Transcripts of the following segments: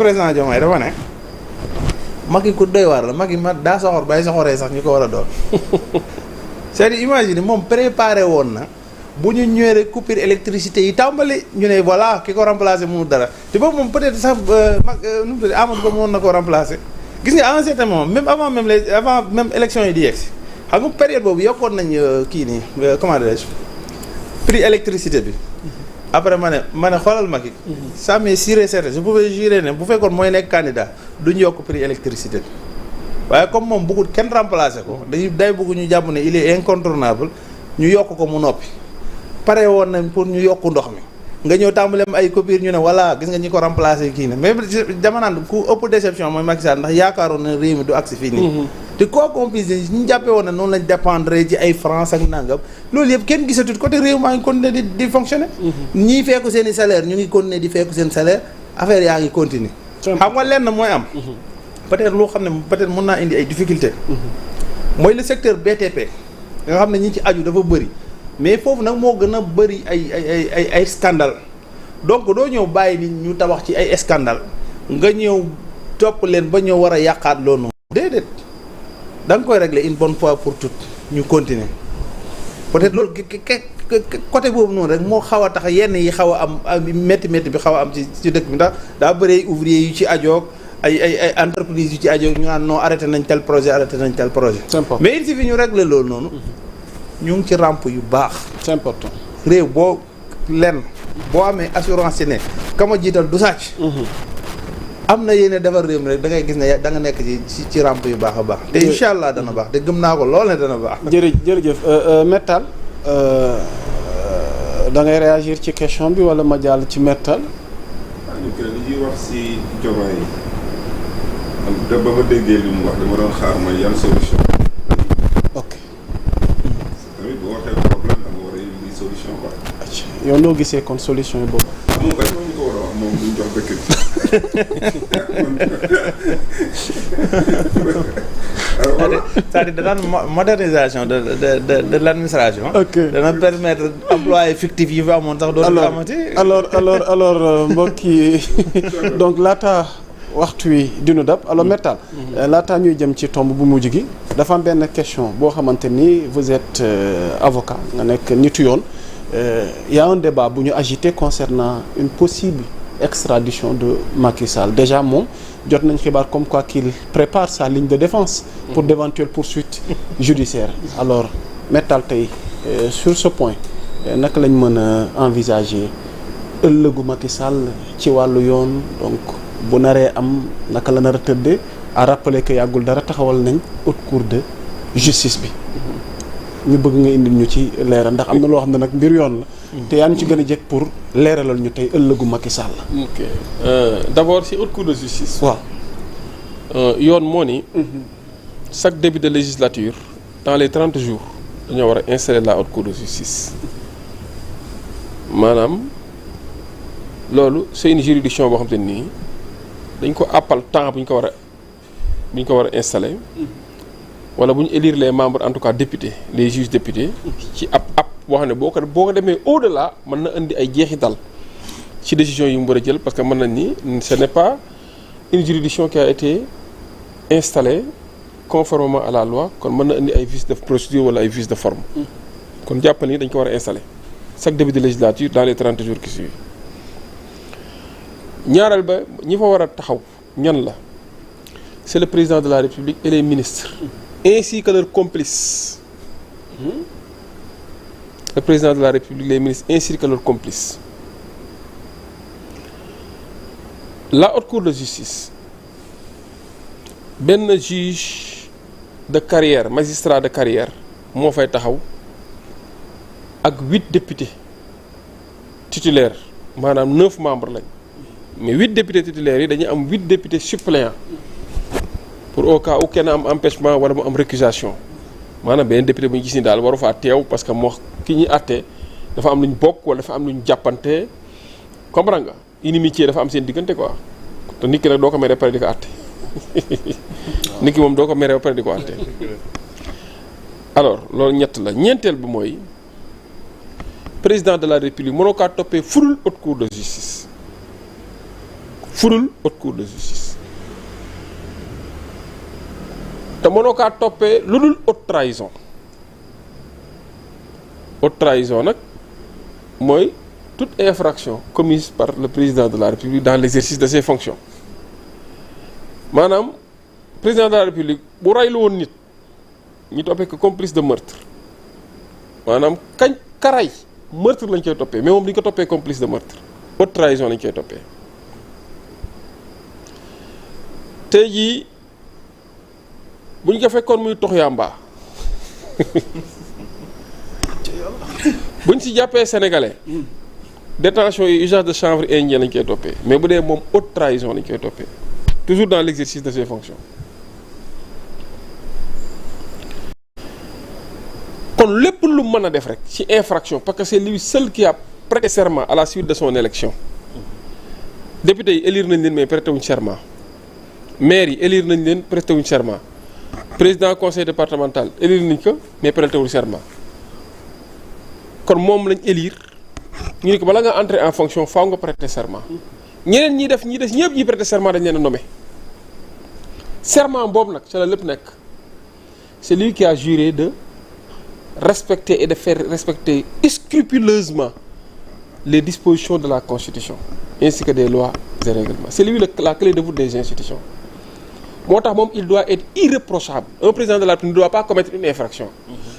président Diomaye dafa ne Macky ku doy waar la Macky daa soxor bay soxoree sax ñu ko war a doon c'est-à-dire imagine moom préparé woon na bu ñu ñëwee rek coupure électricité yi tàmbali ñu ne voilà ki ko remplacé mënu dara te boobu moom peut-être sax nu mu tudd Amadou Ba mënoon na ko remplacé gis nga à un certain moment même avant même élection yi di yegsi xam nga période boobu yokkoon nañ kii nii comment dirais-je prix électricité bi après ma ne xoolal Macky ça m'est sûr et certain je pouvais jurer ne bu fekkoon mooy nekk candidat duñu yokk prix électricité bi waaye comme moom bëggul kenn remplacer ko day bëgg ñu jàpp ne il est incontournable ñu yokk ko mu noppi pare woon nañ pour ñu yokk ndox mi nga ñëw tàmbaleem ay coupure ñu ne voilà gis nga ñi ko remplacer kii ne mais dama naan ku ëpp déception mooy Macky Sall ndax yaakaaroon na réew mi du agsi fii nii te quoi qu'on puisse dire ñu jàppee woon ne noonu lañ dépendre ci ay France ak nangam loolu yëpp kenn gisatut côté réew maa ngi continuer di fonctionner ñii fekku seen i salaire ñu ngi continuer di fekku seen salaire affaire yaa ngi continuer xam nga lenn mooy am peut-être loo xam ne peut-être mën naa indi ay difficultés mooy le secteur BTP nga xam ne ñi ci aju dafa bëri mais foofu nag moo gën a bëri ay scandale donc doo ñëw bàyyi nit ñu tabax ci ay scandale nga ñëw topp leen ba ñëw war a yàqaat loolu déedéet da nga koy régler une bonne fois pour toutes ñu continuer peut-être loolu côté boobu noonu rek moo xaw a tax yenn yi xaw a am métti bi xaw a am ci dëkk bi ndax daa bëri ouvrier yu ci ajoog ay entreprise yu ci ajoog ñu naan non arrêté nañ tel projet mais il suffit ñu régler loolu noonu ñu ngi ci rampe yu baax. c'est important. réew boo amee assurance ne kama jiital du sàcc. am na yéene defar réew mi rek da ngay gis ne da nga nekk ci rampe yu baax a baax. te incha allah dana baax te gëm naa ko lool ne dana baax. jërëjëf Métal da ngay réagir ci question bi wala ma jàll ci Métal. li ñuy wax si Diomaye yi ba ma déggee li mu wax dama doon xaar mooy yan solution. ok. tamit bu waxee problème da nga war a indi solution quoi. yow noo gisee kon solution yi boobu. moom kay moom ñu ko war a wax moom duñ jox dëkk bi. c'est-à-dire danaan modernisation de l'administration. ok dana permettre employés fictifs yi fa amoon sax dootu amati. alors mbokk yi donc laata waxtu wi dinu dab alors Métal laata ñuy jëm ci tomb bu mujj gi dafa am benn question boo xamante ni vous êtes avocat nga nekk nitu yoon y a un débat bu ñu agité concernant une possible extradition de Macky Sall déjà moom jot nañ xibaar comme quoi qu'il prépare sa ligne de défense pour d'éventuelles poursuites judiciaires alors Métal tey sur ce point naka lañ mën a envisager ëllëgu Macky Sall ci wàllu yoon donc bu naree am naka la nar a tëddee à rappeler que yàggul dara taxawal nañ haute cour de justice bi ñu bëgg nga indil ñu ci leeral ndax am na loo xam ne nag mbir yoon la te yaa ñu ci gën a jekk pour leeralal ñu tey ëllëgu Macky Sall. ok d'abord si haute cour de justice. waaw yoon moo ni. chaque début de législature dans les 30 jours dañoo war a installer la haute cour de justice maanaam loolu c'est une juridiction boo xam te nii dañ ko àppal temps bu ñu ko war a installer. wala bu ñu élire les membres en tout cas députés les juges députés ci ab boo xam ne boo ko demee au-delà mën na indi ay jeexital ci décision yi mu war a jël parce que mën nañ ni ce n'est pas une juridiction qui a été installée conformément à la loi kon mën na indi ay vices de procédure wala ay vices de forme kon jàppal ni dañ ko war a installer chaque début de législature dans les 30 jours qui suivent ñaareel ba ñi fa war a taxaw ñan la c'est le président de la République et les ministres ainsi que leurs complices. Le président de la République, les ministres, ainsi que leurs complices. La haute cour de justice, benn juge de carrière, magistrat de carrière, moo fay taxaw ak 8 députés titulaires maanaam 9 membres lañ mais 8 députés titulaires yi dañuy am 8 députés suppléants. pour au cas où kenn am empêchement wala mu am récusation maanaam benn député bu ñu gis ni daal waru faa teew parce que moo ki ñuy àtte dafa am lu ñu bokk wala dafa am lu ñu jàppante comprendre nga inimitié dafa am seen diggante quoi te nit ki nag doo ko mere ba pare di ko àtte nit ki moom doo ko mere ba pare di ko àtte alors loolu ñett la ñeenteel bi mooy président de la république mënoo kaa toppee furul haute cour de justice fudul haute cour de justice te mënoo kaa toppee lu dul haute trahison. Haute trahison nag mooy toute infraction commise par le président de la République dans l'exercice de ses fonctions maanaam président de la République bu reylu woon nit ñu toppee ko complice de meurtre maanaam karay meurtre lañ koy toppee mais moom dañ ko toppee complice de meurtre haute trahison lañ koy toppee. tey jii bu ñu ko fekkoon muy tox yàmbaa bu ñu si jàppee sénégalais détention yi usage de chanvre indien lañ koy toppee mais bu dee moom haute trahison lañ koy toppee toujours dans l'exercice de ses fonctions. kon lépp lu mën a def rek ci infraction parce que c'est lui seul qui a prêté serment à la suite de son élection député yi élire nañ leen mais prêté wuñ serment maire yi élire nañ leen prêté wuñ serment président conseil départemental élire nañ ko mais prêté wul serment kon moom lañ élire ñu ne ko bala nga entrer en fonction faaw nga prêter serment ñeneen ñi des ñëpp ñi prêter serment dañ leen a nommé serment boobu nag ca la lépp nekk c'est lui qui a juré de respecter et de faire respecter scrupuleusement les dispositions de la Constitution ainsi que des lois et règlements. C'est lui la clé de voûte des institutions. moo tax moom il doit être irréprochable. Un président de la République ne doit pas commettre une infraction.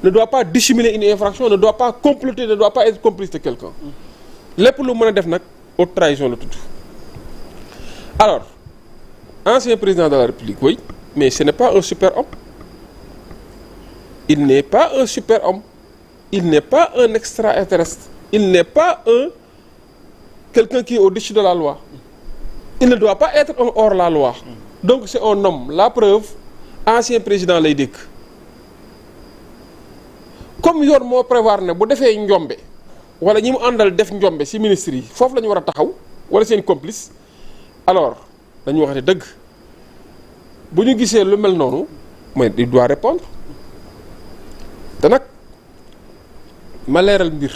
Ne doit pas dissimuler une infraction, ne doit pas comploter, ne doit pas être complice de quelqu'un. lépp lu mën a def nag haute trahison la tudd. Alors ancien président de la République oui mais ce n'est pas un super-homme. Il n'est pas un super-homme, il n'est pas un extraterrestre, il n'est pas quelqu'un qui est au-dessus de la loi. Il ne doit pas être un hors-la-loi. Donc c'est un homme, la preuve, ancien président lay dégg. Comme yoon moo prévoir ne bu defee njombe wala ñi mu àndal def njombe ci ministres yi foofu la ñu war a taxaw wala seen complice alors dañu wax ne dëgg bu ñu gisee lu mel noonu mais il doit répondre. te nag ma leeral mbir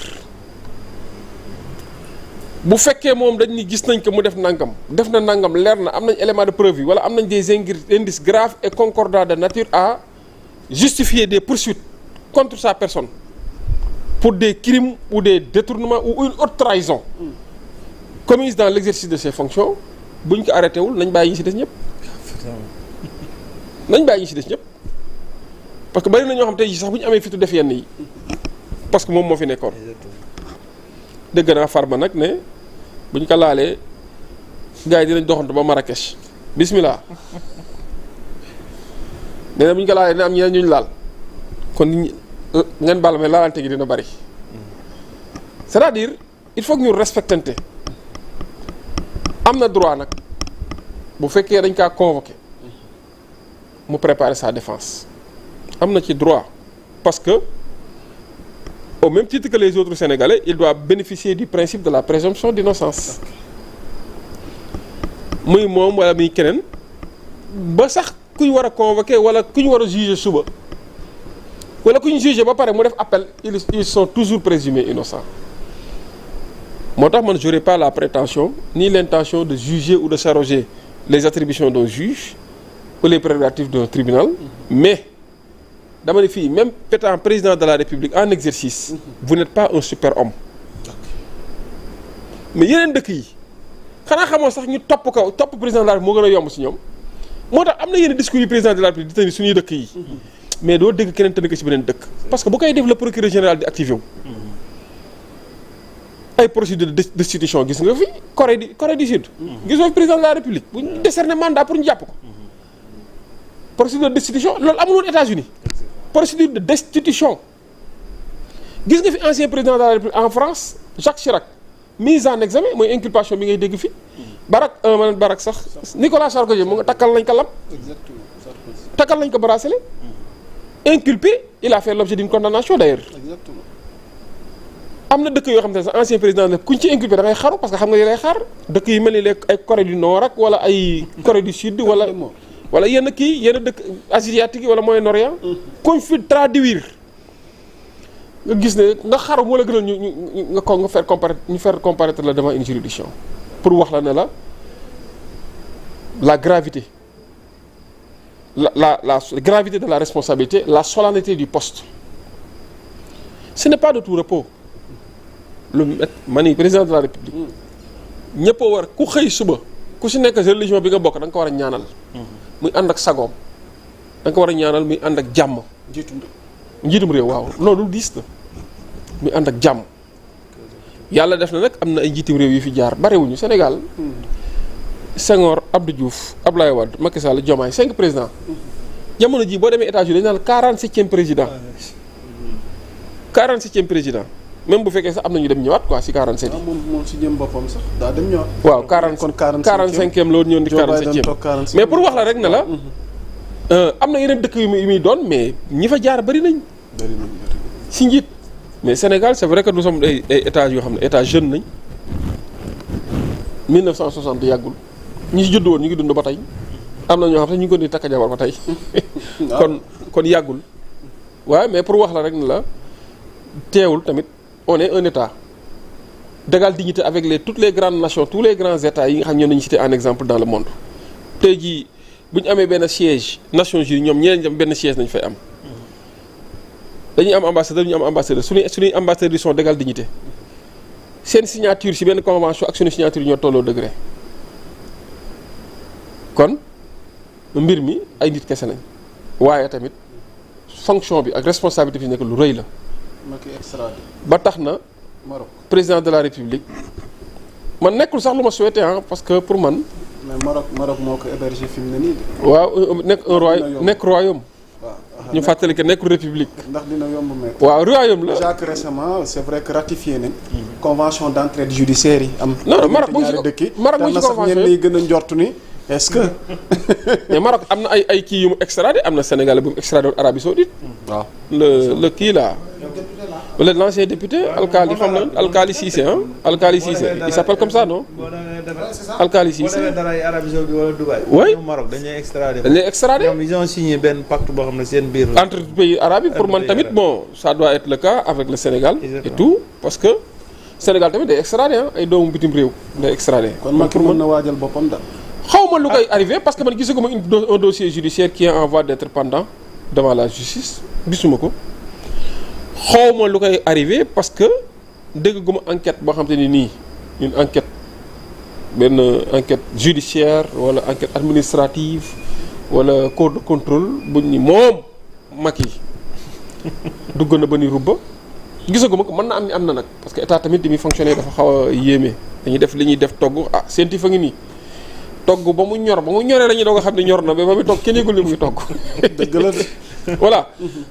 bu fekkee moom dañ ni gis nañ ko mu def nangam leer na am nañ élément de preuve yi wala am nañ des indices graves et concordants de nature à justifier des poursuites contre sa personne pour des crimes ou des détournements ou une haute trahison commise dans l'exercice de ses fonctions buñ ko arrêté wul nañ bàyyi ñi ci des ñëpp parce que bari na ñoo xam tey jii sax bu ñu amee fitu def yenn yi parce que moom moo fi nekkoon dégg naa Farba nag ne bu ñu ko laalee gars yi dinañ doxantu ba Marrakech bismillah nee na bu ñu ko laalee ne am ñeneen ñu laal kon nit ñi ngeen baal mais laalante gi dina bari c'est-à-dire il faut que ñu respectante am na droit nag bu fekkee dañ kaa convoqué mu préparer sa défense. am na ci droit parce que au même titre que les autres Sénégalais il doit bénéficier du principe de la présomption d'innocence muy moom wala muy keneen ba sax ku ñu war a convoquer wala ku ñu war a juger suba wala ku ñu juger ba pare mu def appel ils sont toujours présumés innocents moo tax man j'aurais pas la prétention ni l'intention de juger ou de s'arroger les attributions d'un juge ou les prérogatives d'un tribunal mais dama ne fii même étant président de la République en exercice vous n'êtes pas un super-homme mais yeneen dëkk yi xanaa xamoo sax ñu topp président de la République moo gën a yomb ci ñoom moo tax am na yenn discours yu président de la République di tenir suñuy dëkk yi mais doo dégg keneen tënk ci beneen dëkk parce que bu koy def le procureur général di activé wu ay procédure de destitution gis nga fi Corée du Sud gisoo fi président de la République bu ñu décerner mandat pour ñu jàpp ko procédure de destitution loolu amul woon États-Unis procédure de destitution gis nga fi ancien président de la République en France Jacques Chirac mise en examen mooy inculpation bi ngay dégg fi Barak sax Nicolas Sarkozy mu nga takkal nañ ko lam takkal nañ ko bracelet inculpé il a fait l'objet d'une condamnation d'ailleurs am na dëkk yoo xam ne sax ancien président la kuñ ci inculpé da ngay xaru parce que xam nga li lay xaar dëkk yu mel ni ay Corée du Nord ak wala ay Corée du Sud wala yenn dëkk asiatique yi wala Moyen-Orient kuñ fi traduire nga gis ne nga xaru moo la gënal ñu faire comparaître la devant une juridiction pour wax la ne la la gravité la gravité de la responsabilité, la solennité du poste. Ce n'est pas de tout repos. Mani président de la République ñëpp a war ku xëy suba ku si nekk religion bi nga bokk da nga ko war a ñaanal. muy ànd ak sagoom da nga ko war a ñaanal muy ànd ak jàmm. njiitum réew waaw loolu diis na muy ànd ak jàmm. yàlla def na nag am na ay njiitum réew yu fi jaar barewuñu Sénégal. Senghor, Abdou Diouf, Abdoulaye Wade, Macky Sall, Diomaye 5 présidents. jamono ji boo demee États-Unis dañu naan 47e président. 47e président même bu fekkee sax am na ñu dem ñëwaat quoi si 47 yi. moom si jëm boppam sax daa dem ñëwaat. waaw 45e loolu ñëw di 47e mais pour wax la rek ne la. am na yeneen dëkk yu muy doon mais ñi fa jaar bari nañ. si njiit mais Sénégal c'est vrai que nous sommes ay états yoo xam ne état jeune nañ. 1960 yàggul ñi si judd woon ñu ngi dund ba tey am na ñoo xam ne ñu ngi ko di takk jabar ba tey. kon yàggul. waaye mais pour wax la rek ne la teewul tamit on est un état d'égale dignité avec toutes les grandes nations tous les grands états yi nga xam ñoo nañu cité en exemple dans le monde. tey jii bu ñu amee benn siège Nations Unies ñoom ñeneen ñi benn siège nañ fay am. dañuy am ambassadeur ñu am ambassadeur suñuy ambassadeurs yi sont d'égale dignité. seen signature ci benn convention ak suñu signature ñoo tolloo degré kon mbir mi ay nit kese nañ waaye tamit fonction bi ak responsabilité fi nekk lu rëy la. ba tax na Maroc président de la République man nekkul sax lu ma souhaité parce que pour man. mais Maroc moo ko hébergé fi mu ne nii. waaw nekk royaume. ñu fàttali que nekkul république. ndax dina yomb mais. waaw royaume la. déjà que récemment c'est vrai que ratifié nañ. convention d'entraide judiciaire yi am. non Maroc mu ngi ci convention ñenn ñi gën a njortu ni est-ce que. mais Maroc am na ay kii yu mu extradé am na Sénégalais bu mu extradé woon Arabie Saoudite. waaw le kii là. l'ancien député Alkali xam na Alkali Cissé Alkali Cissé il s'appelle comme ça non. Alkali Cissé. boo demee dara ay Arabie Saoudite wala Dubaï. oui Maroc dañuy extradé. ñoom ils ont signé benn pacte boo xam ne seen biir. entre pays arabes yi pour man tamit bon ça doit être le cas avec le Sénégal. et tout parce que Sénégal tamit day extradé ay doomu bitim réew day extradé. kon man pour mën na waajal boppam daal. xaw ma lu koy arrivé parce que man gisaguma un dossier judiciaire qui est en voie d'être pendant devant la justice gisuma ko. xawma lu koy arrivé parce que dégguma enquête boo xam te ni nii une enquête benn enquête judiciaire wala enquête administrative wala corps de contrôle buñ ni moom Macky dugg na ba ni rubba gisaguma ko mën na am ni am na nag parce que état tamit di muy fonctionner dafa xaw a yéeme dañuy def li ñuy def togg seenti fa ngi nii togg ba mu ñoree la ñuy doog a xam ne ñor na ba muy togg kenn yëgul ni mu ngi togg. dëgg la de. voilà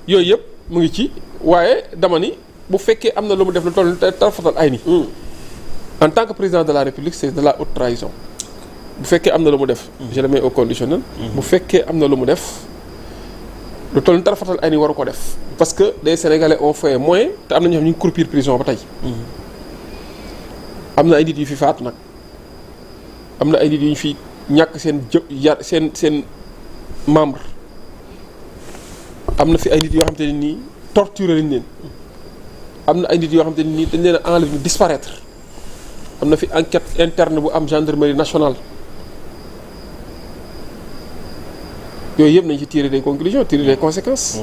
yooyu yëpp mu ngi ci waaye dama ni bu fekkee am na lu mu def lu toll te tarfatal ay ni en tant que président de la République c'est de la haute trahison bu fekkee am na lu mu def je le mets au conditionnel bu fekkee am na lu mu def lu toll ni tarfatal ay ni waru ko def parce que les Sénégalais ont fait moins te am na ñoo xam ñu ngi croupir prison ba tey am na ay nit yu fi faatu nag am na ay nit yu ñu fi ñàkk seen membre am na fi ay nit yoo xam te ne nii torturé lañ leen am na ay nit yoo xam te ne nii dañ leen a enlevé disparaître am na fi enquête interne bu am gendarmerie nationale yooyu yëpp nañ ci tirer des conclusions tirer des conséquences.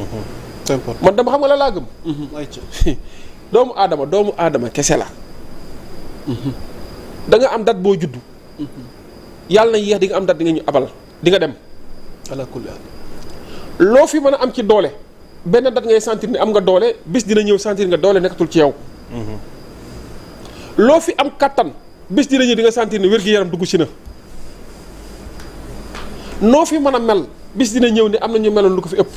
c'est important man dama xam nga la laa gëm. doomu aadama kese la. da nga am date boo juddu. yàlla na yéex di nga am date di nga ñu abal di nga dem. ala kulli loo fi mën a am ci doole benn date ngay sentir ni am nga doole bis dina ñëw sentir nga doole nekkatul ci yow. loo fi am kattan bis dina ñëw di nga sentir ni wér-gi-yaram dugg ci na. noo fi mën a mel bis dina ñëw ni am na ñu meloon lu ko fi ëpp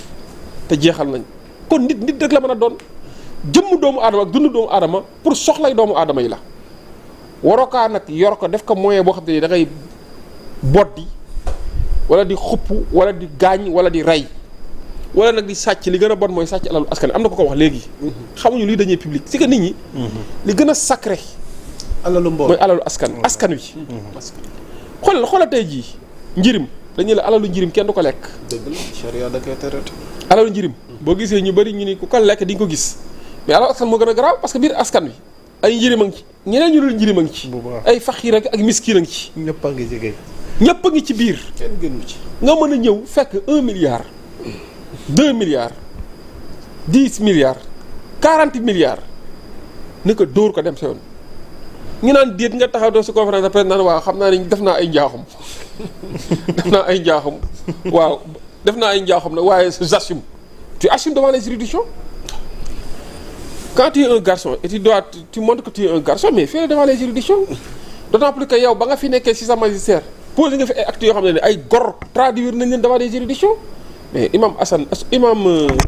te jeexal nañ kon nit rek la mën a doon jëmm doomu aadama ak dund doomu aadama pour soxlay doomu aadama yi la. waroo kaa nag yor ko def ko moyen boo xam te ni da ngay boddi wala di xupp wala di gaañ wala di rey. wala nag di sàcc li gën a bon mooy sàcc alalu askan am na ko wax léegi. xamuñu luy dañuy public c'est que nit ñi. li gën a sacré. alalu mbool mooy alalu askan wi. xoolal tey jii njirim dañuy la alalu njirim kenn du ko lekk. dëgg la charia da koy tere. alalu njirim boo gisee ñu bari ñu ni ku ko lekk di nga ko gis mais alalu askan moo gën a garaaw parce que biir askan wi ay njirim a ngi ci ñeneen ñu dul njirim a ngi ci. ay faxiir ak miskin a ngi ci. ñëpp a ngi ci kay. ñëpp a ngi ci biir. kenn gënu ci. nga mën a ñëw fekk 1 milliard 2 milliards 10 milliards 40 milliards ne ko dóor ko dem sa yoon ñu naan déet nga taxaw doo si conférence de presse naan waaw xam naa ni def naa ay njaaxum waaw def naa ay njaaxum nag waaye j'assume tu assumes devant les juridictions quand tu es un garçon et tu montres que tu es un garçon mais fais-le devant les juridictions d'autant plus que yow ba nga fi nekkee ci sa magistère posé nga fi ay actes yoo xam ne ay gor traduire nañ leen devant les juridictions mais imam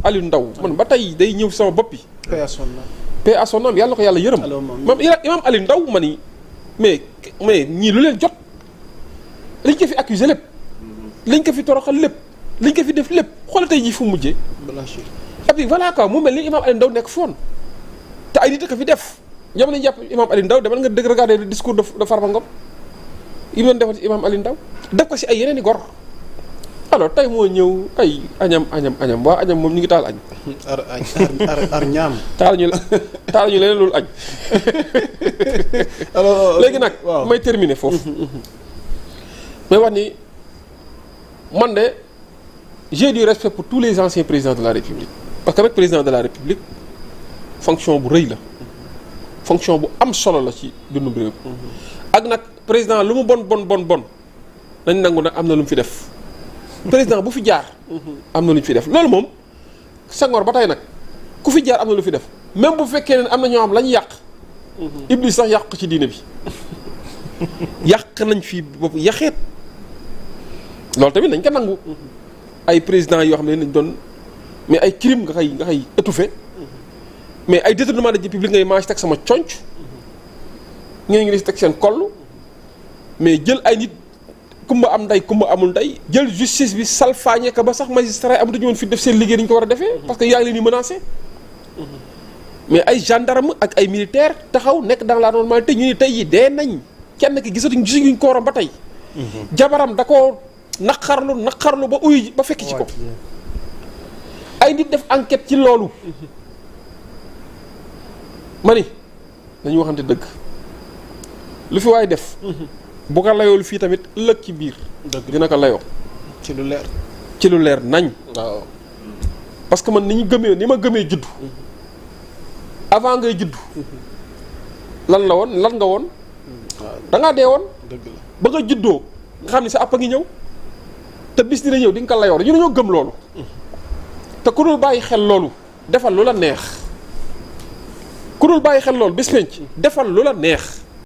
Aliou Ndao man ba tey day ñëw sama bopp bi. paix à son âme. paix à son âme yàlla na ko yàlla yërëm. moom imam Aliou Ndao ma ni mais ñii lu leen jot liñ ko fi accusé lépp liñ ko fi toroxal lépp liñ ko fi def lépp xoolal tey jii fu mu mujjee. blanchir. et puis voilà quoi mu mel ni imam Aliou Ndao nekk foon te ay nit a ko fi def ñoom lañu jàpp imam Aliou Ndao demal nga dëgg regarder le discours de Farba Ngom yi mu doon defal ci imam Aliou Ndao def ko si ay yeneen i gor. alors tey moo ñëw ay añam waa añam moom ñu ngi taal añ. ar ñaam. taal ñu leneen loolu añ. alors léegi nag may terminer foofu. may wax ni man de j'ai du respect pour tous les anciens présidents de la République parce que nag président de la République fonction bu rëy la fonction bu am solo la ci dundu réew. ak nag président lu mu bon nañ nangu nag am na lu mu fi def. président bu fi jaar am na lu ñu fi def loolu moom Senghor ba tey nag ku fi jaar am na lu fi def même bu fekkee ne am na ñoo xam la ñu yàq Iblis sax yàq ci diine bi yàq nañ fi bopp yaxeet loolu tamit nañ ko nangu ay président yoo xam ne nañ doon mais ay crime nga xay étouffé mais ay détournement de deniers publics ngay maa si teg sama conc ngeen ngi si teg seen koll mais jël ay nit kumba am ndey kumba amul ndey jël justice bi salfaañe ka ba sax magistrat yi amatuñu woon fi def seen liggéey ni ñu ko war a defee parce que yaa ngi leen di menacé mais ay gendarme ak ay militaire taxaw nekk dans la normalité ñu ni tey yi dee nañ kenn ki gisuñu kooram ba tey jabaram da ko naqarlu ba uyu ba fekk ci ko ay nit def enquête ci loolu ma ni dañu waxante dëgg lu fi waay def bu ko layoolu fii tamit ëllëg ci biir dina ko layoo ci lu leer nañ waaw parce que man ni ma gëmee juddu avant ngay juddu lan nga woon da ngaa dee woon dëgg la ba nga juddoo nga xam ne sa àpp a ngi ñëw te bis dina ñëw di nga ko layoo ñu dañoo gëm loolu te ku dul bàyyi xel loolu defal lu la neex ku dul bàyyi xel loolu bis penc defal lu la neex